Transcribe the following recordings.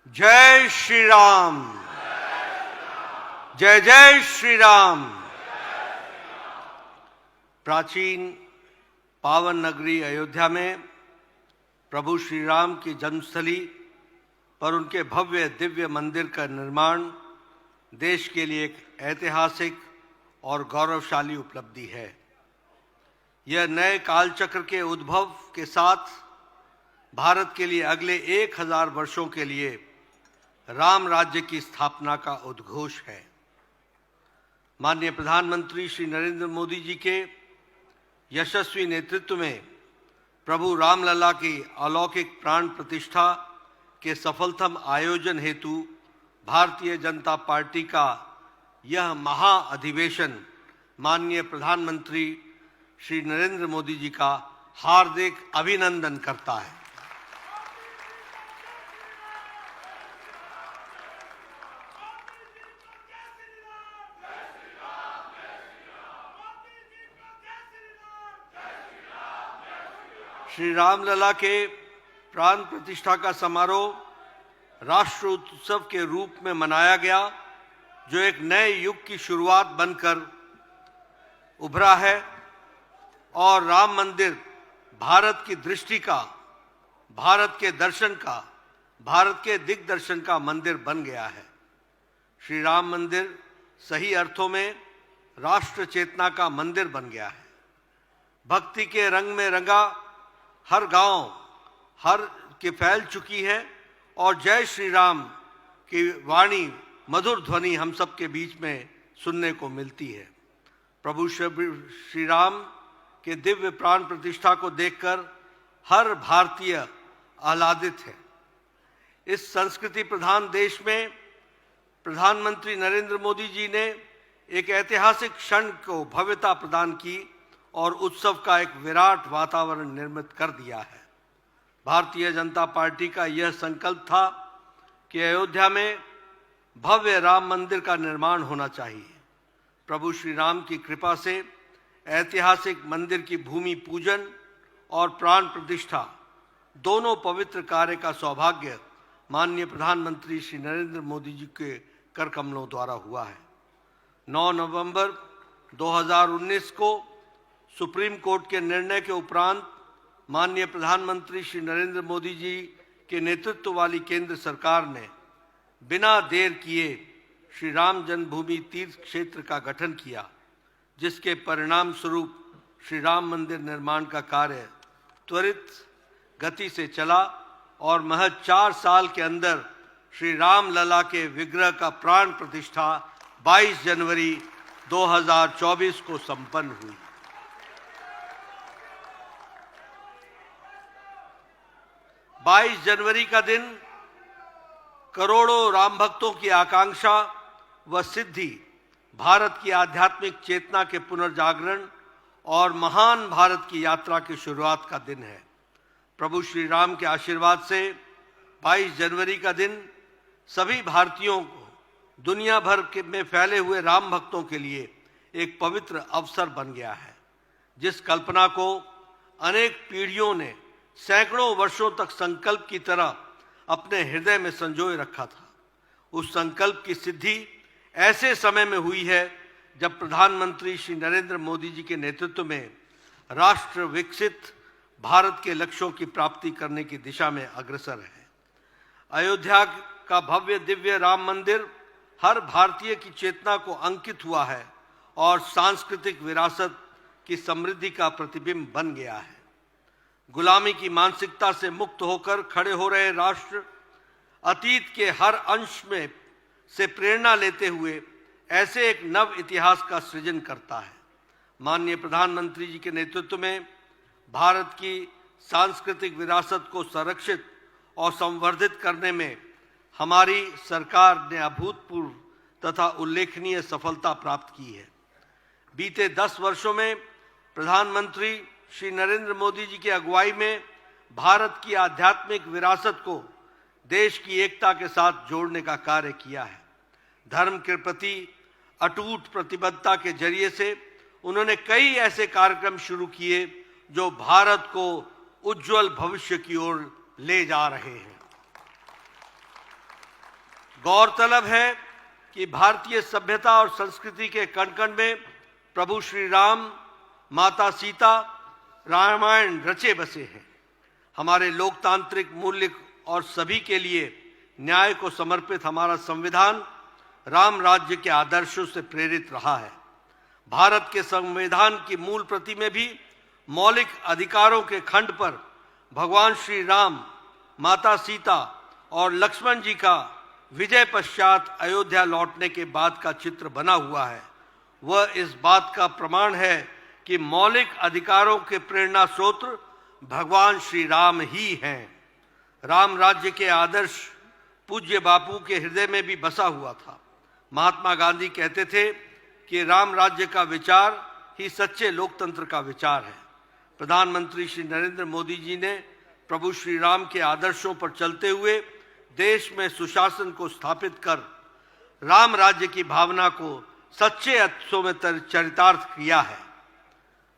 जय श्री राम। जय जय श्री राम। प्राचीन पावन नगरी अयोध्या में प्रभु श्री राम की जन्मस्थली पर उनके भव्य दिव्य मंदिर का निर्माण देश के लिए एक ऐतिहासिक और गौरवशाली उपलब्धि है। यह नए कालचक्र के उद्भव के साथ भारत के लिए अगले 1000 वर्षों के लिए राम राज्य की स्थापना का उद्घोष है। माननीय प्रधानमंत्री श्री नरेंद्र मोदी जी के यशस्वी नेतृत्व में प्रभु रामलला की अलौकिक प्राण प्रतिष्ठा के सफलतम आयोजन हेतु भारतीय जनता पार्टी का यह महाअधिवेशन माननीय प्रधानमंत्री श्री नरेंद्र मोदी जी का हार्दिक अभिनंदन करता है। श्री रामलला के प्राण प्रतिष्ठा का समारोह राष्ट्र उत्सव के रूप में मनाया गया, जो एक नए युग की शुरुआत बनकर उभरा है और राम मंदिर भारत की दृष्टि का, भारत के दर्शन का, भारत के दिग्दर्शन का मंदिर बन गया है। श्री राम मंदिर सही अर्थों में राष्ट्र चेतना का मंदिर बन गया है। भक्ति के रंग में रंगा हर गांव हर के फैल चुकी है और जय श्री राम की वाणी मधुर ध्वनि हम सब के बीच में सुनने को मिलती है। प्रभु श्री राम के दिव्य प्राण प्रतिष्ठा को देखकर हर भारतीय आह्लादित है। इस संस्कृति प्रधान देश में प्रधानमंत्री नरेंद्र मोदी जी ने एक ऐतिहासिक क्षण को भव्यता प्रदान की और उत्सव का एक विराट वातावरण निर्मित कर दिया है। भारतीय जनता पार्टी का यह संकल्प था कि अयोध्या में भव्य राम मंदिर का निर्माण होना चाहिए। प्रभु श्री राम की कृपा से ऐतिहासिक मंदिर की भूमि पूजन और प्राण प्रतिष्ठा दोनों पवित्र कार्य का सौभाग्य माननीय प्रधानमंत्री श्री नरेंद्र मोदी जी के कर कमलों द्वारा हुआ है। 9 नवंबर 2019 को सुप्रीम कोर्ट के निर्णय के उपरांत माननीय प्रधानमंत्री श्री नरेंद्र मोदी जी के नेतृत्व वाली केंद्र सरकार ने बिना देर किए श्री राम जन्मभूमि तीर्थ क्षेत्र का गठन किया, जिसके परिणाम स्वरूप श्री राम मंदिर निर्माण का कार्य त्वरित गति से चला और महज 4 साल के अंदर श्री राम लला के विग्रह का प्राण प्रतिष्ठा 22 जनवरी 2024 को संपन्न हुई। 22 जनवरी का दिन करोड़ों राम भक्तों की आकांक्षा व सिद्धि, भारत की आध्यात्मिक चेतना के पुनर्जागरण और महान भारत की यात्रा की शुरुआत का दिन है। प्रभु श्री राम के आशीर्वाद से 22 जनवरी का दिन सभी भारतीयों को, दुनिया भर में फैले हुए राम भक्तों के लिए एक पवित्र अवसर बन गया है, जिस कल्पना को अनेक पीढ़ियों ने सैकड़ों वर्षों तक संकल्प की तरह अपने हृदय में संजोए रखा था। उस संकल्प की सिद्धि ऐसे समय में हुई है जब प्रधानमंत्री श्री नरेंद्र मोदी जी के नेतृत्व में राष्ट्र विकसित भारत के लक्ष्यों की प्राप्ति करने की दिशा में अग्रसर है। अयोध्या का भव्य दिव्य राम मंदिर हर भारतीय की चेतना को अंकित हुआ है और सांस्कृतिक विरासत की समृद्धि का प्रतिबिंब बन गया है। गुलामी की मानसिकता से मुक्त होकर खड़े हो रहे राष्ट्र अतीत के हर अंश में से प्रेरणा लेते हुए ऐसे एक नव इतिहास का सृजन करता है। माननीय प्रधानमंत्री जी के नेतृत्व में भारत की सांस्कृतिक विरासत को संरक्षित और संवर्धित करने में हमारी सरकार ने अभूतपूर्व तथा उल्लेखनीय सफलता प्राप्त की है। बीते 10 वर्षों में प्रधानमंत्री श्री नरेंद्र मोदी जी की अगुवाई में भारत की आध्यात्मिक विरासत को देश की एकता के साथ जोड़ने का कार्य किया है। धर्म के प्रति अटूट प्रतिबद्धता के जरिए से उन्होंने कई ऐसे कार्यक्रम शुरू किए जो भारत को उज्जवल भविष्य की ओर ले जा रहे हैं। गौरतलब है कि भारतीय सभ्यता और संस्कृति के कण कण में प्रभु श्री राम, माता सीता, रामायण रचे बसे हैं। हमारे लोकतांत्रिक मूल्य और सभी के लिए न्याय को समर्पित हमारा संविधान राम राज्य के आदर्शों से प्रेरित रहा है। भारत के संविधान की मूल प्रति में भी मौलिक अधिकारों के खंड पर भगवान श्री राम, माता सीता और लक्ष्मण जी का विजय पश्चात अयोध्या लौटने के बाद का चित्र बना हुआ है। वह इस बात का प्रमाण है कि मौलिक अधिकारों के प्रेरणा स्रोत भगवान श्री राम ही हैं। राम राज्य के आदर्श पूज्य बापू के हृदय में भी बसा हुआ था। महात्मा गांधी कहते थे कि राम राज्य का विचार ही सच्चे लोकतंत्र का विचार है। प्रधानमंत्री श्री नरेंद्र मोदी जी ने प्रभु श्री राम के आदर्शों पर चलते हुए देश में सुशासन को स्थापित कर राम राज्य की भावना को सच्चे अर्थों में चरितार्थ किया है।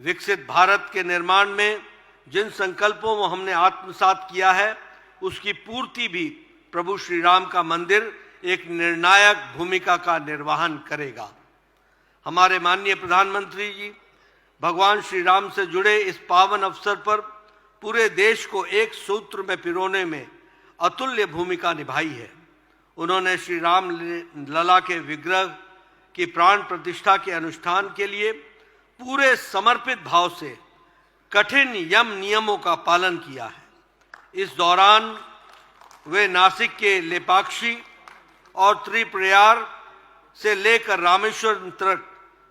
विकसित भारत के निर्माण में जिन संकल्पों को हमने आत्मसात किया है, उसकी पूर्ति भी प्रभु श्री राम का मंदिर एक निर्णायक भूमिका का निर्वहन करेगा। हमारे माननीय प्रधानमंत्री जी भगवान श्री राम से जुड़े इस पावन अवसर पर पूरे देश को एक सूत्र में पिरोने में अतुल्य भूमिका निभाई है। उन्होंने श्री राम लला के विग्रह की प्राण प्रतिष्ठा के अनुष्ठान के लिए पूरे समर्पित भाव से कठिन यम नियमों का पालन किया है। इस दौरान वे नासिक के लेपाक्षी और त्रिप्रयाग से लेकर रामेश्वरम तक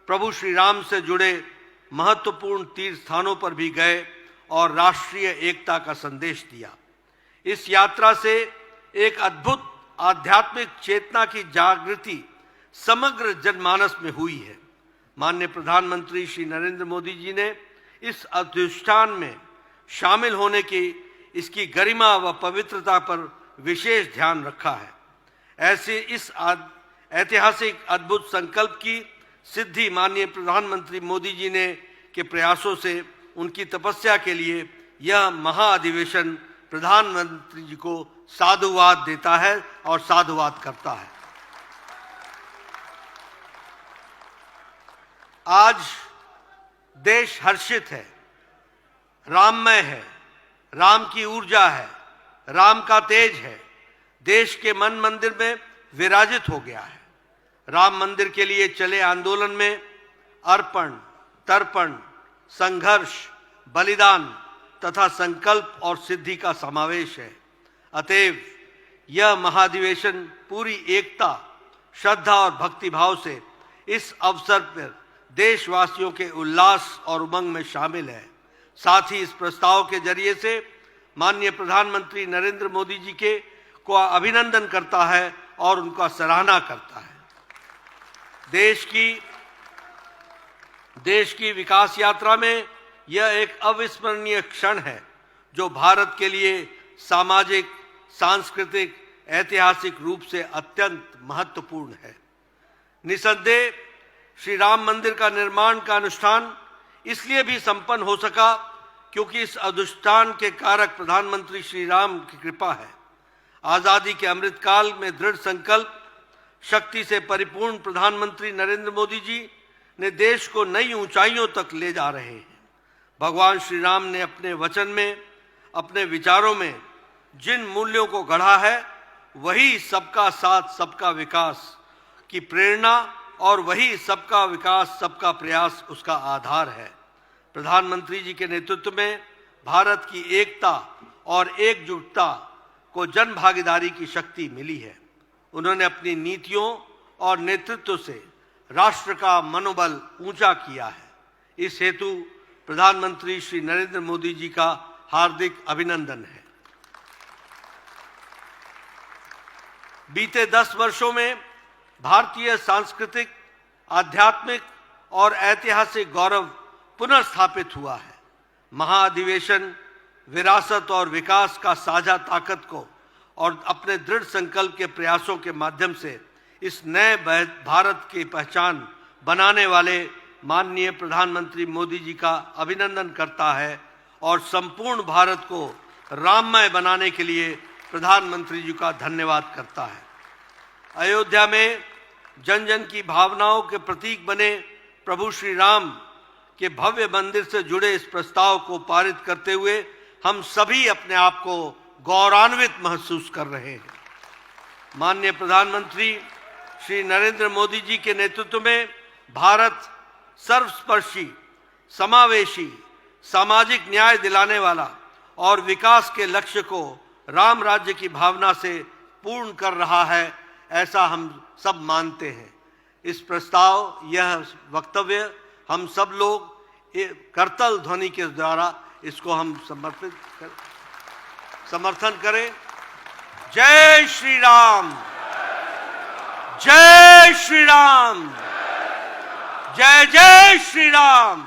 प्रभु श्री राम से जुड़े महत्वपूर्ण तीर्थ स्थानों पर भी गए और राष्ट्रीय एकता का संदेश दिया। इस यात्रा से एक अद्भुत आध्यात्मिक चेतना की जागृति समग्र जनमानस में हुई है। माननीय प्रधानमंत्री श्री नरेंद्र मोदी जी ने इस अनुष्ठान में शामिल होने की इसकी गरिमा व पवित्रता पर विशेष ध्यान रखा है। ऐसे इस ऐतिहासिक अद्भुत संकल्प की सिद्धि माननीय प्रधानमंत्री मोदी जी ने के प्रयासों से उनकी तपस्या के लिए यह महाअधिवेशन प्रधानमंत्री जी को साधुवाद देता है और साधुवाद करता है। आज देश हर्षित है, राममय है, राम की ऊर्जा है, राम का तेज है, देश के मन मंदिर में विराजित हो गया है। राम मंदिर के लिए चले आंदोलन में अर्पण, तर्पण, संघर्ष, बलिदान तथा संकल्प और सिद्धि का समावेश है। अतएव यह महाधिवेशन पूरी एकता, श्रद्धा और भक्तिभाव से इस अवसर पर देशवासियों के उल्लास और उमंग में शामिल है। साथ ही इस प्रस्ताव के जरिए से माननीय प्रधानमंत्री नरेंद्र मोदी जी के को अभिनंदन करता है और उनका सराहना करता है। देश की विकास यात्रा में यह एक अविस्मरणीय क्षण है जो भारत के लिए सामाजिक, सांस्कृतिक, ऐतिहासिक रूप से अत्यंत महत्वपूर्ण है। निसंदेह श्री राम मंदिर का निर्माण का अनुष्ठान इसलिए भी संपन्न हो सका क्योंकि इस अनुष्ठान के कारक प्रधानमंत्री श्री राम की कृपा है। आजादी के अमृतकाल में दृढ़ संकल्प शक्ति से परिपूर्ण प्रधानमंत्री नरेंद्र मोदी जी ने देश को नई ऊंचाइयों तक ले जा रहे हैं। भगवान श्री राम ने अपने वचन में, अपने विचारों में जिन मूल्यों को गढ़ा है, वही सबका साथ सबका विकास की प्रेरणा और वही सबका विकास सबका प्रयास उसका आधार है। प्रधानमंत्री जी के नेतृत्व में भारत की एकता और एकजुटता को जन भागीदारी की शक्ति मिली है। उन्होंने अपनी नीतियों और नेतृत्व से राष्ट्र का मनोबल ऊंचा किया है। इस हेतु प्रधानमंत्री श्री नरेंद्र मोदी जी का हार्दिक अभिनंदन है। बीते 10 वर्षों में भारतीय सांस्कृतिक, आध्यात्मिक और ऐतिहासिक गौरव पुनर्स्थापित हुआ है। महाअधिवेशन विरासत और विकास का साझा ताकत को और अपने दृढ़ संकल्प के प्रयासों के माध्यम से इस नए भारत की पहचान बनाने वाले माननीय प्रधानमंत्री मोदी जी का अभिनंदन करता है और संपूर्ण भारत को राममय बनाने के लिए प्रधानमंत्री जी का धन्यवाद करता है। अयोध्या में जन जन की भावनाओं के प्रतीक बने प्रभु श्री राम के भव्य मंदिर से जुड़े इस प्रस्ताव को पारित करते हुए हम सभी अपने आप को गौरवान्वित महसूस कर रहे हैं। माननीय प्रधानमंत्री श्री नरेंद्र मोदी जी के नेतृत्व में भारत सर्वस्पर्शी, समावेशी, सामाजिक न्याय दिलाने वाला और विकास के लक्ष्य को राम राज्य की भावना से पूर्ण कर रहा है, ऐसा हम सब मानते हैं। इस प्रस्ताव, यह वक्तव्य हम सब लोग करतल ध्वनि के द्वारा इसको हम समर्थन करें। जय श्री राम, जय श्री राम, जय जय श्री राम।